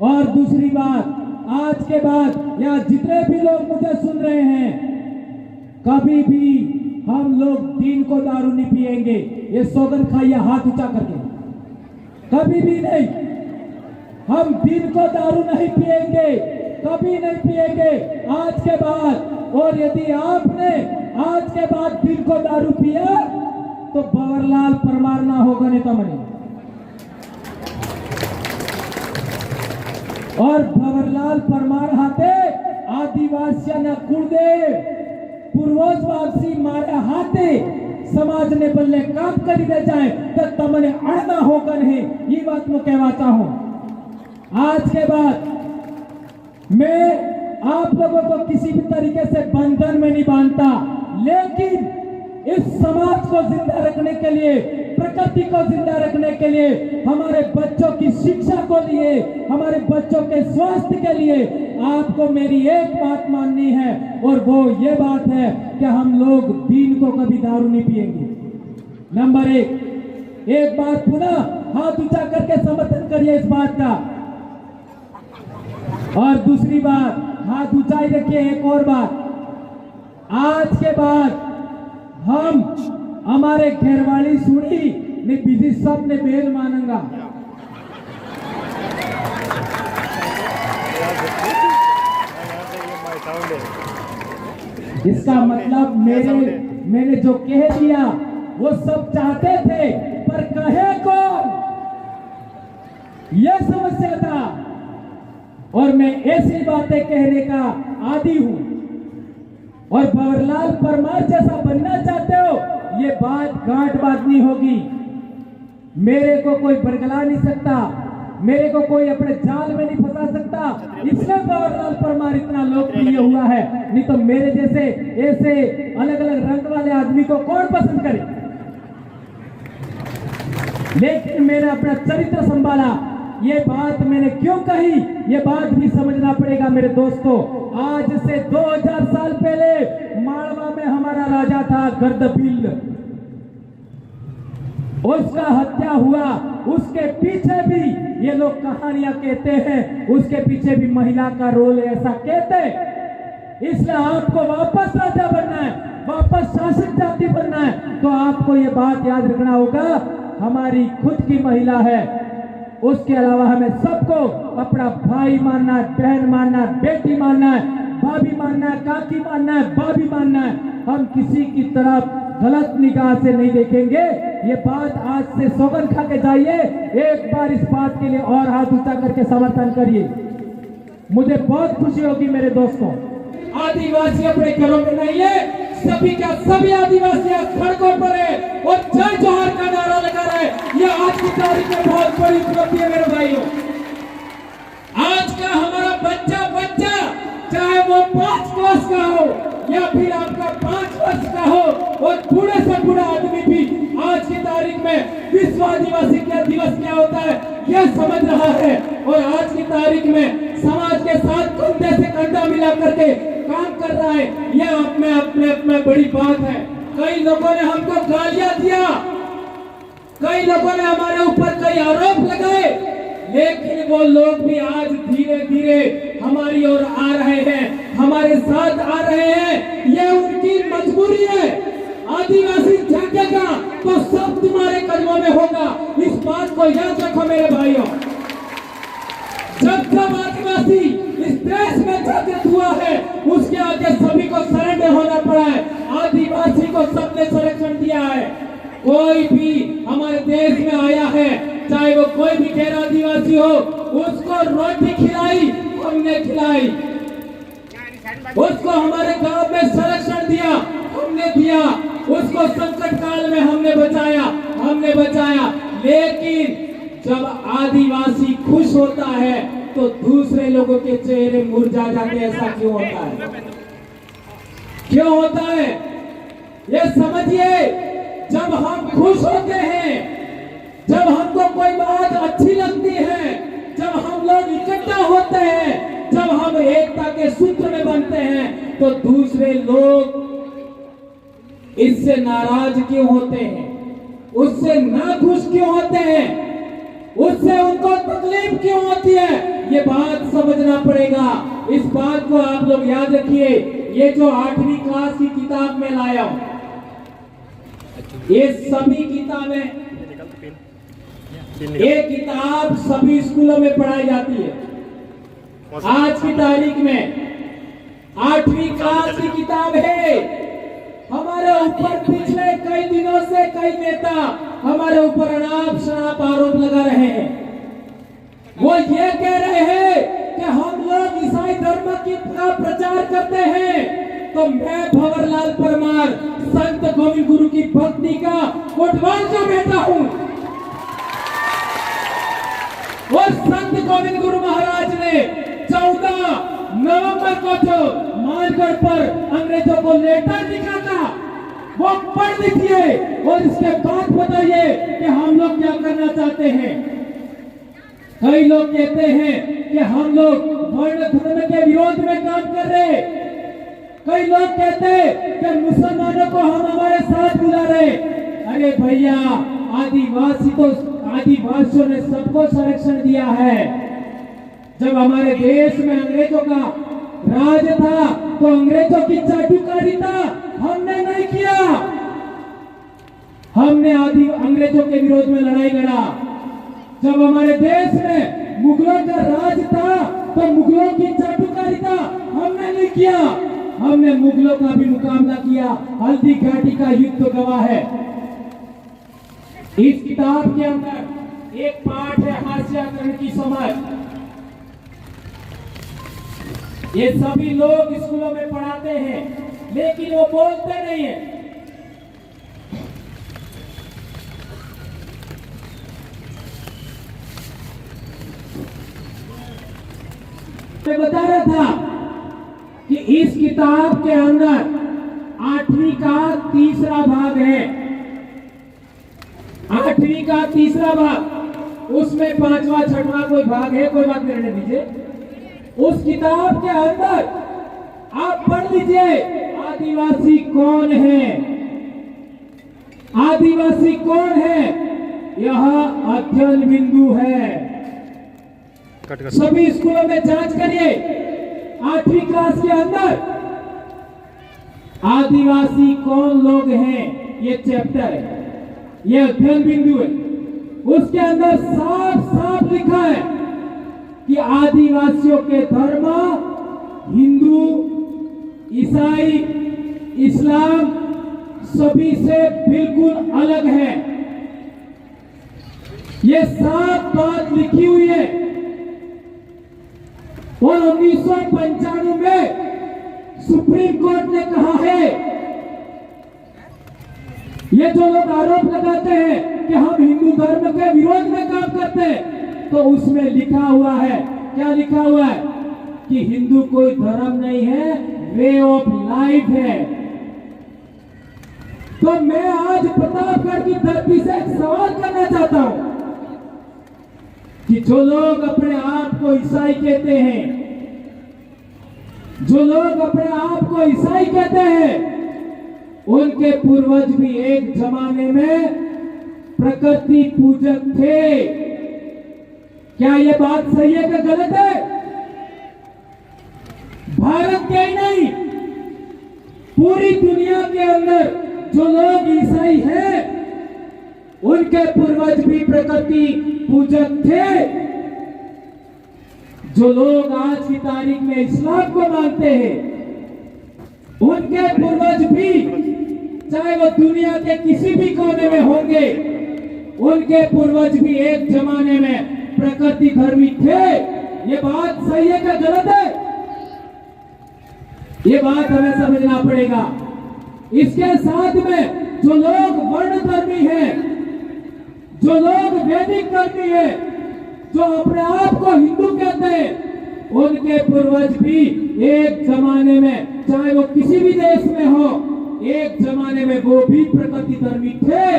और दूसरी बात, आज के बाद यहाँ जितने भी लोग मुझे सुन रहे हैं, कभी भी हम लोग दिन को दारू नहीं पिएंगे। ये सौगंध खाइए हाथ ऊंचा करके, कभी भी नहीं। हम दिन को दारू नहीं पिएंगे, कभी नहीं पिएंगे आज के बाद। और यदि आपने आज के बाद दिन को दारू पिया तो भंवरलाल परमार ना होगा नहीं तो मने। और भंवरलाल परमार हाथे आदिवासियाना कुलदेव पूर्वज वासी मारे हाथे समाज ने बल्ले काम करी दे जाए तो तमने अड़ना होगा नहीं। ये बात मैं कहवाता हूं। आज के बाद मैं आप लोगों को किसी भी तरीके से बंधन में नहीं बांधता, लेकिन इस समाज को जिंदा रखने के लिए, प्रकृति को जिंदा रखने के लिए, हमारे बच्चों की शिक्षा को लिए, हमारे बच्चों के स्वास्थ्य के लिए आपको मेरी एक बात माननी है, और वो ये बात है कि हम लोग दिन को कभी दारू नहीं पिएंगे। नंबर एक बात पुनः हाथ ऊंचा करके समर्थन करिए इस बात का। और दूसरी बात, हाथ ऊंचाई रखिए। एक और बात, आज के बाद हम हमारे घेरवाली सुनी ने बिजी सब ने बेल मानूंगा। इसका मतलब मैंने जो कह दिया वो सब चाहते थे, पर कहे कौन, यह समस्या था। और मैं ऐसी बातें कहने का आदी हूं। और भंवरलाल परमार जैसा बनना चाहते हो, ये बात गांठ बांधनी होगी। मेरे को कोई बरगला नहीं सकता, मेरे को कोई अपने जाल में नहीं फंसा सकता। इसलिए भंवरलाल परमार इतना लोकप्रिय हुआ है, नहीं तो मेरे जैसे ऐसे अलग अलग रंग वाले आदमी को कौन पसंद करे। लेकिन मैंने अपना चरित्र संभाला। ये बात मैंने क्यों कही, ये बात भी समझना पड़ेगा मेरे दोस्तों। आज से 2000 साल पहले मालवा में हमारा राजा था गर्दबिल, उसका हत्या हुआ। उसके पीछे भी ये लोग कहानियां कहते हैं, उसके पीछे भी महिला का रोल है, ऐसा कहते। इसलिए आपको वापस राजा बनना है, वापस शासक जाति बनना है, तो आपको ये बात याद रखना होगा, हमारी खुद की महिला है। उसके अलावा हमें सबको अपना भाई मानना है, बहन मानना है, बेटी मानना है, भाभी मानना है, काकी मानना है, भाभी मानना है। हम किसी की तरफ गलत निगाह से नहीं देखेंगे। ये बात आज से सौगंध खा के जाइए। एक बार इस बात के लिए और हाथ ऊंचा करके समर्थन करिए, मुझे बहुत खुशी होगी मेरे दोस्तों। आदिवासी अपने घरों में नहीं है, सभी का सभी आदिवासी सड़कों पर है और जय जोहार का नारा लगा रहा है। ये आज की तारीख में बहुत बड़ी उपलब्धि है मेरे भाइयों। आज का हमारा बच्चा चाहे वो 5 क्लास का हो या फिर आपका 5 वर्ष का हो, और बूढ़े से बूढ़ा आदमी भी आज की तारीख में विश्व आदिवासी दिवस क्या होता है ये समझ रहा है। और आज की तारीख में समाज के साथ कंधे से कंधा मिला करके काम कर रहा है। यह अपने बड़ी बात है। कई लोगों ने हमको गालियां दिया, कई लोगों ने हमारे ऊपर कई आरोप लगाए, लेकिन वो लोग भी आज धीरे धीरे हमारी ओर आ रहे हैं, हमारे साथ आ रहे हैं। ये उनकी मजबूरी है। आदिवासी जागेगा तो सब तुम्हारे कदमों में होगा, इस बात को याद रखो मेरे भाइयों। जब आदिवासी इस देश में जागृत हुआ है, उसके आगे सभी को सरेंडर होना पड़ा है। आदिवासी को सबने संरक्षण दिया है। कोई भी हमारे देश में आया है, चाहे वो कोई भी गैर आदिवासी हो, उसको रोटी खिलाई हमने खिलाई, उसको हमारे गांव में संरक्षण दिया हमने दिया, उसको संकट काल में हमने बचाया। लेकिन जब आदिवासी खुश होता है तो दूसरे लोगों के चेहरे मुरझा जाते। ऐसा क्यों होता है? क्यों होता है ये समझिए। जब हम खुश होते हैं, जब हमको कोई बात अच्छी लगती है, जब हम लोग इकट्ठा होते हैं, जब हम एकता के सूत्र में बनते हैं, तो दूसरे लोग इससे नाराज क्यों होते हैं, उससे नाखुश क्यों होते हैं? उससे उनको तकलीफ क्यों होती है, ये बात समझना पड़ेगा। इस बात को आप लोग याद रखिए। ये जो 8वीं क्लास की किताब में लाया हूं, ये सभी किताबें, ये किताब सभी स्कूलों में पढ़ाई जाती है। आज की तारीख में 8वीं क्लास की किताब है। हमारे ऊपर पिछले कई दिनों से कई नेता हमारे ऊपर अनाप शनाप आरोप लगा रहे हैं। वो ये कह रहे हैं कि हम लोग ईसाई धर्म का प्रचार करते हैं। तो मैं भंवरलाल परमार संत गोविंद गुरु की भक्ति का कोटवाल का बेटा हूं। और संत गोविंद गुरु महाराज ने 14 नवंबर को जो मानगढ़ पर अंग्रेजों को लेटर लिखा था, वो पढ़ लीजिए और इसके बाद बताइए कि हम लोग क्या करना चाहते हैं। कई लोग कहते हैं कि हम लोग वर्ण धर्म के विरोध में काम कर रहे। कई लोग कहते हैं कि मुसलमानों को हम हमारे साथ बुला रहे। अरे भैया, आदिवासियों ने सबको संरक्षण दिया है। जब हमारे देश में अंग्रेजों का राज था तो अंग्रेजों की चाटुकारिता हमने नहीं किया। हमने अंग्रेजों के विरोध में लड़ाई लड़ा। जब हमारे देश में मुगलों का राज था तो मुगलों की चाटुकारिता हमने नहीं किया। हमने मुगलों का भी मुकाबला किया। हल्दी घाटी का युद्ध तो गवाह है। इस किताब के अंदर एक पाठ है हास्याकरण की समझ। ये सभी लोग स्कूलों में पढ़ाते हैं, लेकिन वो बोलते नहीं है। मैं बता रहा था कि इस किताब के अंदर 8वीं का तीसरा भाग है। 8वीं का तीसरा भाग, उसमें 5वां 6वां कोई भाग है, कोई बात करने दीजिए। उस किताब के अंदर आप पढ़ लीजिए आदिवासी कौन है। आदिवासी कौन है, यह अध्ययन बिंदु है। सभी स्कूलों में जांच करिए। 8वीं क्लास के अंदर आदिवासी कौन लोग हैं, ये चैप्टर है, ये अध्ययन बिंदु है। उसके अंदर साफ साफ लिखा है कि आदिवासियों के धर्म हिंदू, ईसाई, इस्लाम सभी से बिल्कुल अलग है। ये साफ बात लिखी हुई है। और 1995 में सुप्रीम कोर्ट ने कहा है, ये जो लोग आरोप लगाते हैं कि हम हिंदू धर्म के विरोध में काम करते हैं, तो उसमें लिखा हुआ है, क्या लिखा हुआ है कि हिंदू कोई धर्म नहीं है, वे ऑफ लाइफ है। तो मैं आज प्रतापगढ़ की धरती से एक सवाल करना चाहता हूं कि जो लोग अपने आप को ईसाई कहते हैं, जो लोग अपने आप को ईसाई कहते हैं, उनके पूर्वज भी एक जमाने में प्रकृति पूजक थे। क्या ये बात सही है कि गलत है? भारत के ही नहीं, पूरी दुनिया के अंदर जो लोग ईसाई हैं, उनके पूर्वज भी प्रकृति पूजक थे। जो लोग आज की तारीख में इस्लाम को मानते हैं, उनके पूर्वज भी, चाहे वो दुनिया के किसी भी कोने में होंगे, उनके पूर्वज भी एक जमाने में प्रकृति धर्मी थे। ये बात सही है क्या गलत है? ये बात हमें समझना पड़ेगा। इसके साथ में जो लोग वर्ण धर्मी हैं, जो लोग वैदिक धर्मी हैं, जो अपने आप को हिंदू कहते हैं, उनके पूर्वज भी एक जमाने में, चाहे वो किसी भी देश में हो, एक जमाने में वो भी प्रकृति धर्मी थे।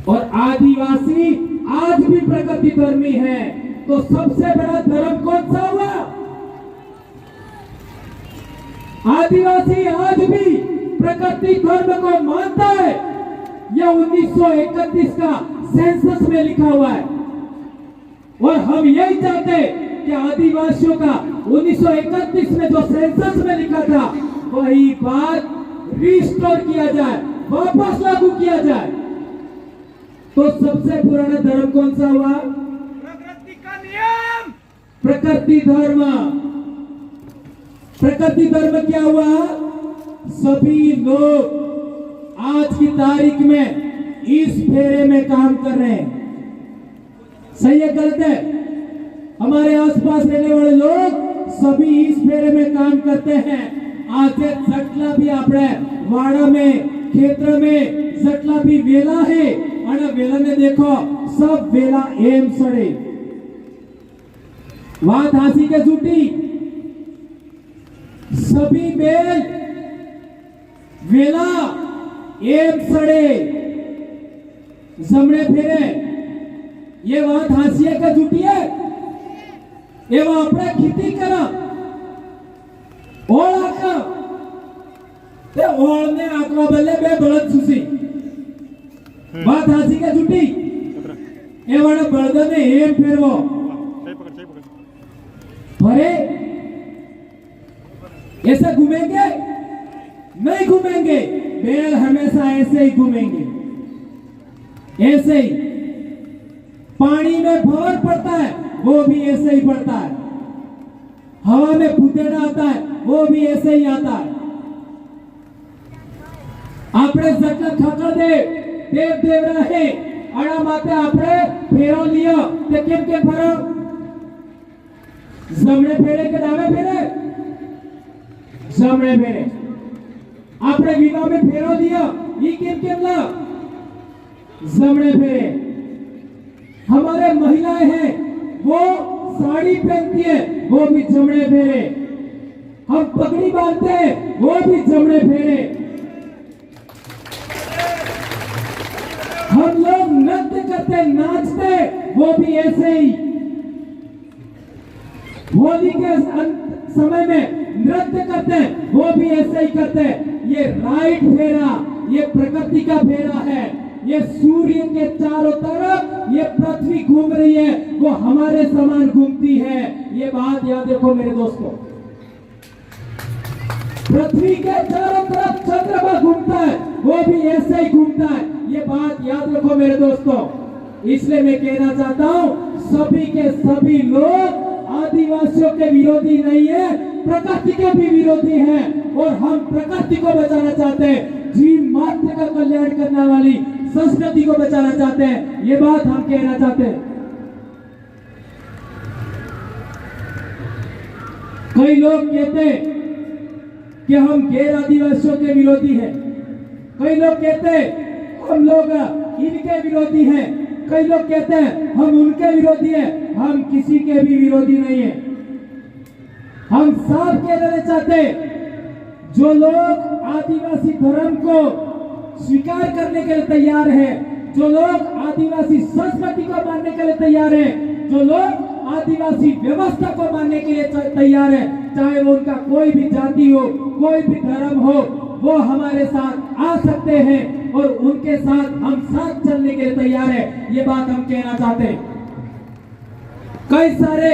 और आदिवासी आज भी प्रकृति धर्मी है। तो सबसे बड़ा धर्म कौन सा हुआ? आदिवासी आज भी प्रकृति धर्म को मानता है। यह 1931 का सेंसस में लिखा हुआ है। और हम यही चाहते कि आदिवासियों का 1931 में जो सेंसस में लिखा था वही बात रिस्टोर किया जाए, वापस लागू किया जाए। तो सबसे पुराना धर्म कौन सा हुआ? प्रकृति का नियम, प्रकृति धर्म। प्रकृति धर्म क्या हुआ? सभी लोग आज की तारीख में इस फेरे में काम कर रहे हैं। सही है गलत है? हमारे आसपास रहने वाले लोग सभी इस फेरे में काम करते हैं। आज जटला भी अपने वाड़ा में क्षेत्र में जटला भी वेला है और वेला ने देखो सब वेला एम सड़े बात हासी के झूठी सभी बेल वेला एम सड़े जमने फेरे ये बात हासिए का झूठी है। ये वो अपने खेती करा ओळ आका ते ओळने आकवा बल्ले बे बळद सुसी बात हासी का झूठी ये वाला बळदने एम फेरवो अरे ऐसे घूमेंगे नहीं घूमेंगे। बैल हमेशा ऐसे ही घूमेंगे, ऐसे ही। पानी में भंवर पड़ता है वो भी ऐसे ही पड़ता है, हवा में फुतेड़ा आता है वो भी ऐसे ही आता है। आपने जटला खाकर देव देव रहे अड़ा माते आपने फेरो लियो ते केम केम फरो जमणे फेरे के डावे फेरे जमणे फेरे आपने विवाह में फेरो लिया ये केम केम ला जमणे फेरे। हमारे महिलाएं हैं वो साड़ी पहनती है वो भी जमणे फेरे, हम पगड़ी बांधते हैं वो भी जमणे फेरे, हम लोग नृत्य करते नाचते वो भी ऐसे ही। होली के समय में नृत्य करते हैं वो भी ऐसे ही करते हैं। ये राइट फेरा, ये प्रकृति का फेरा है। ये सूर्य के चारों तरफ ये पृथ्वी घूम रही है, वो हमारे समान घूमती है। ये बात याद रखो मेरे दोस्तों, पृथ्वी के चारों तरफ चंद्रमा घूमता है वो भी ऐसे ही घूमता है। ये बात याद रखो मेरे दोस्तों। इसलिए मैं कहना चाहता हूं सभी के सभी लोग आदिवासियों के विरोधी नहीं है, प्रकृति के भी विरोधी हैं। और हम प्रकृति को बचाना चाहते हैं, जीव मात्र का कल्याण करने वाली संस्कृति को बचाना चाहते हैं। ये बात हम कहना चाहते हैं। कई लोग कहते हैं कि हम गैर आदिवासियों के विरोधी हैं, कई लोग कहते हैं हम लोग इनके विरोधी हैं, कई लोग कहते हैं हम उनके विरोधी हैं। हम किसी के भी विरोधी नहीं है। हम साफ कह देना चाहते हैं जो लोग आदिवासी धर्म को स्वीकार करने के लिए तैयार है, जो लोग आदिवासी संस्कृति को मानने के लिए तैयार है, जो लोग आदिवासी व्यवस्था को मानने के लिए तैयार है, चाहे वो उनका कोई भी जाति हो, कोई भी धर्म हो, वो हमारे साथ आ सकते हैं और उनके साथ हम साथ चलने के लिए तैयार है। ये बात हम कहना चाहते हैं। कई सारे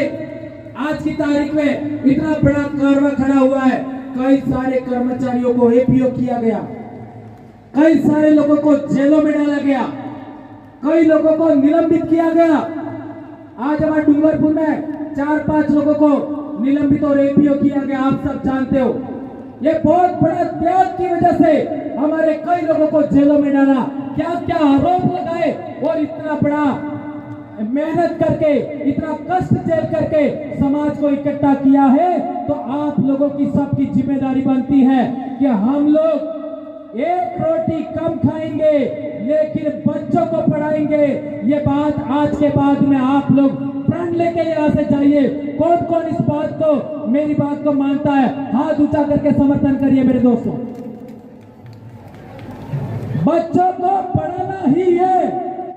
आज की तारीख में इतना बड़ा कारवा खड़ा हुआ है, कई सारे कर्मचारियों को एपीओ किया गया, कई सारे लोगों को जेलों में डाला गया, कई लोगों को निलंबित किया गया। आज हमारे डूंगरपुर में 4-5 लोगों को निलंबित और एपीओ किया गया, आप सब जानते हो। ये बहुत बड़ा त्याग की वजह से हमारे कई लोगों को जेलों में डाला, क्या क्या आरोप लगाए और इतना बड़ा मेहनत करके, इतना कष्ट झेल करके समाज को इकट्ठा किया है। तो आप लोगों की सबकी जिम्मेदारी बनती है कि हम लोग एक रोटी कम खाएंगे लेकिन बच्चों को पढ़ाएंगे। ये बात आज के बाद में आप लोग प्रण लेके यहाँ से जाइए। कौन कौन इस बात को, मेरी बात को मानता है, हाथ ऊंचा करके समर्थन करिए मेरे दोस्तों। बच्चों को पढ़ाना ही है